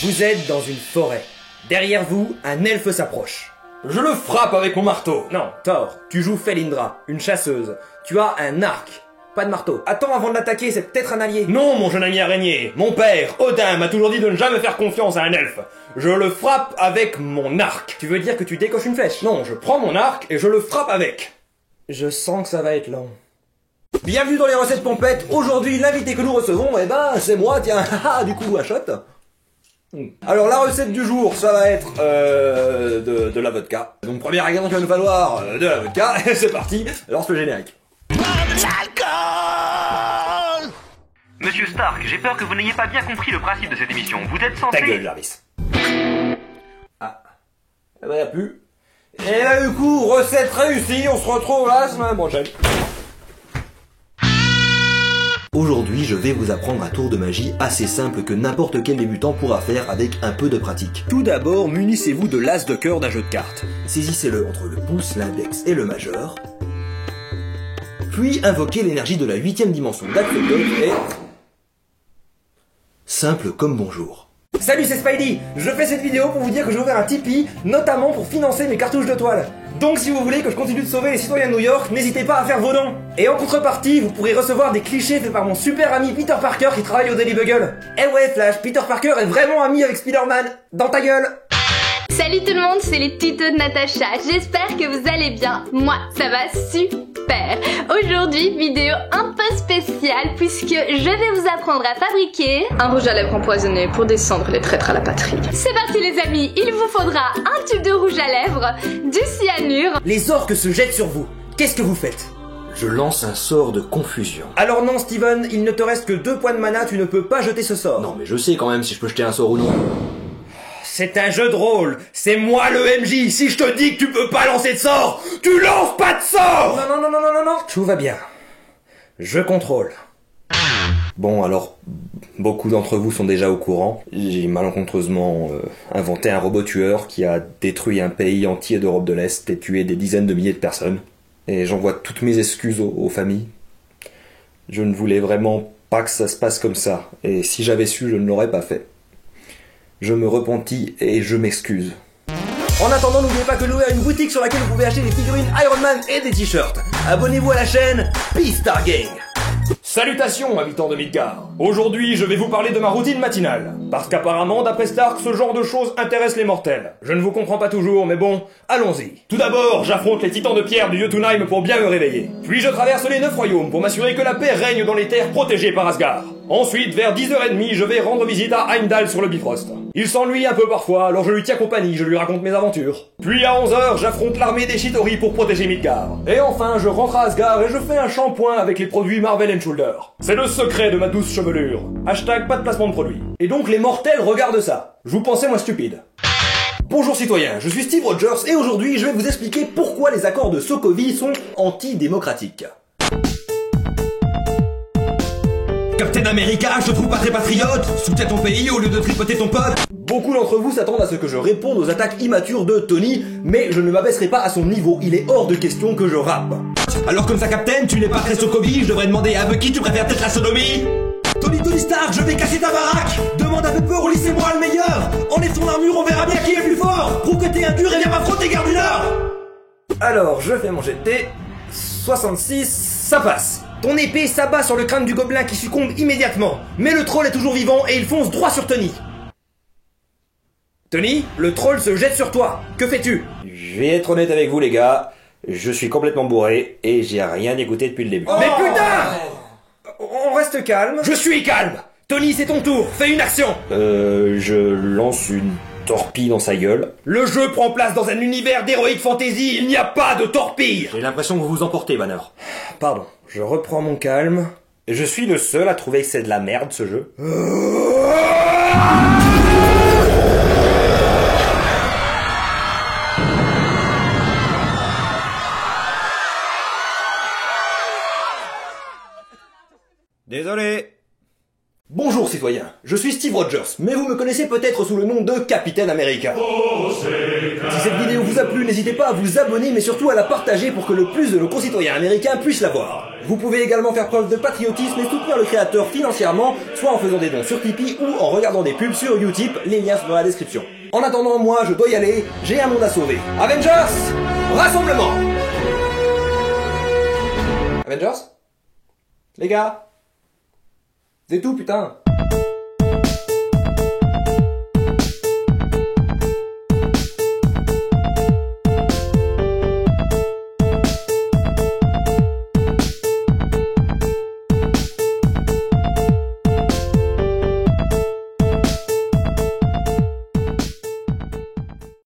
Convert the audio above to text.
Vous êtes dans une forêt. Derrière vous, un elfe s'approche. Je le frappe avec mon marteau. Non, Thor, tu joues Felindra, une chasseuse. Tu as un arc, pas de marteau. Attends avant de l'attaquer, c'est peut-être un allié. Non, mon jeune ami araignée. Mon père, Odin, m'a toujours dit de ne jamais faire confiance à un elfe. Je le frappe avec mon arc. Tu veux dire que tu décoches une flèche? Non, je prends mon arc et je le frappe avec. Je sens que ça va être long. Bienvenue dans les recettes pompettes. Aujourd'hui, l'invité que nous recevons, c'est moi, tiens, du coup, un shot. Alors la recette du jour, ça va être de la vodka. Donc premier ingrédient qu'il va nous falloir, de la vodka. C'est parti, lance le générique. Monsieur Stark, j'ai peur que vous n'ayez pas bien compris le principe de cette émission. Vous êtes censé... Ta gueule, Jarvis. Ah, eh ben y'a plus. Et là du coup, recette réussie, on se retrouve la semaine prochaine. Aujourd'hui, je vais vous apprendre un tour de magie assez simple que n'importe quel débutant pourra faire avec un peu de pratique. Tout d'abord, munissez-vous de l'as de cœur d'un jeu de cartes. Saisissez-le entre le pouce, l'index et le majeur. Puis invoquez l'énergie de la 8ème dimension d'Axolotl et... simple comme bonjour. Salut, c'est Spidey. Je fais cette vidéo pour vous dire que j'ai ouvert un Tipeee, notamment pour financer mes cartouches de toile. Donc si vous voulez que je continue de sauver les citoyens de New York, n'hésitez pas à faire vos dons. Et en contrepartie, vous pourrez recevoir des clichés faits par mon super ami Peter Parker qui travaille au Daily Bugle. Eh ouais Flash, Peter Parker est vraiment ami avec Spider-Man. Dans ta gueule. Salut tout le monde, c'est les tutos de Natacha. J'espère que vous allez bien. Moi, ça va super. Aujourd'hui, vidéo un peu spéciale puisque je vais vous apprendre à fabriquer un rouge à lèvres empoisonné pour descendre les traîtres à la patrie. C'est parti les amis, il vous faudra un tube de rouge à lèvres, du cyanure. Les orques se jettent sur vous. Qu'est-ce que vous faites? Je lance un sort de confusion. Alors non Steven, il ne te reste que 2 points de mana, tu ne peux pas jeter ce sort. Non mais je sais quand même si je peux jeter un sort ou non. C'est un jeu de rôle, c'est moi le MJ, si je te dis que tu peux pas lancer de sort, tu lances pas de sort. Non. Tout va bien. Je contrôle. Bon alors, beaucoup d'entre vous sont déjà au courant. J'ai malencontreusement inventé un robot tueur qui a détruit un pays entier d'Europe de l'Est et tué des dizaines de milliers de personnes. Et j'envoie toutes mes excuses aux familles. Je ne voulais vraiment pas que ça se passe comme ça, et si j'avais su, je ne l'aurais pas fait. Je me repentis et je m'excuse. En attendant, n'oubliez pas que Lou a une boutique sur laquelle vous pouvez acheter des figurines Iron Man et des t-shirts. Abonnez-vous à la chaîne Peace Star Gang. Salutations, habitants de Midgard. Aujourd'hui, je vais vous parler de ma routine matinale. Parce qu'apparemment, d'après Stark, ce genre de choses intéresse les mortels. Je ne vous comprends pas toujours, mais bon, allons-y. Tout d'abord, j'affronte les titans de pierre du Jotunheim pour bien me réveiller. Puis je traverse les 9 royaumes pour m'assurer que la paix règne dans les terres protégées par Asgard. Ensuite, vers 10h30, je vais rendre visite à Heimdall sur le Bifrost. Il s'ennuie un peu parfois, alors je lui tiens compagnie, je lui raconte mes aventures. Puis à 11h, j'affronte l'armée des Chitauri pour protéger Midgard. Et enfin, je rentre à Asgard et je fais un shampoing avec les produits Marvel & Shoulder. C'est le secret de ma douce chevelure. Hashtag pas de placement de produit. Et donc les mortels regardent ça. Je vous pensais moins stupide. Bonjour citoyens, je suis Steve Rogers et aujourd'hui je vais vous expliquer pourquoi les accords de Sokovie sont antidémocratiques. Captain America, je te trouve pas très patriote. Soutiens ton pays au lieu de tripoter ton pote. Beaucoup d'entre vous s'attendent à ce que je réponde aux attaques immatures de Tony, mais je ne m'abaisserai pas à son niveau, il est hors de question que je rappe. Alors comme ça Captain, tu n'es pas très Sokovie, je devrais demander à Bucky, tu préfères peut-être la sodomie? Tony Stark, je vais casser ta baraque. Demande à Pepper, au lycée moi le meilleur. Enlève ton armure, on verra bien qui est le plus fort. Prouve que t'es un dur et viens m'affronter garde du Nord. Alors, je fais mon jet de thé. 66, ça passe. Ton épée s'abat sur le crâne du gobelin qui succombe immédiatement. Mais le troll est toujours vivant et il fonce droit sur Tony. Tony, le troll se jette sur toi. Que fais-tu? Je vais être honnête avec vous les gars. Je suis complètement bourré et j'ai rien écouté depuis le début. Mais putain! On reste calme. Je suis calme. Tony, c'est ton tour. Fais une action. Je lance une torpille dans sa gueule. Le jeu prend place dans un univers d'heroic fantasy. Il n'y a pas de torpille. J'ai l'impression que vous vous emportez, Banner. Pardon. Je reprends mon calme. Je suis le seul à trouver que c'est de la merde, ce jeu. Désolé. Bonjour citoyens, je suis Steve Rogers, mais vous me connaissez peut-être sous le nom de Capitaine America. Si cette vidéo vous a plu, n'hésitez pas à vous abonner, mais surtout à la partager pour que le plus de nos concitoyens américains puissent la voir. Vous pouvez également faire preuve de patriotisme et soutenir le créateur financièrement, soit en faisant des dons sur Tipeee ou en regardant des pubs sur Utip, les liens sont dans la description. En attendant, moi je dois y aller, j'ai un monde à sauver. Avengers, rassemblement! Avengers? Les gars? C'est tout, putain!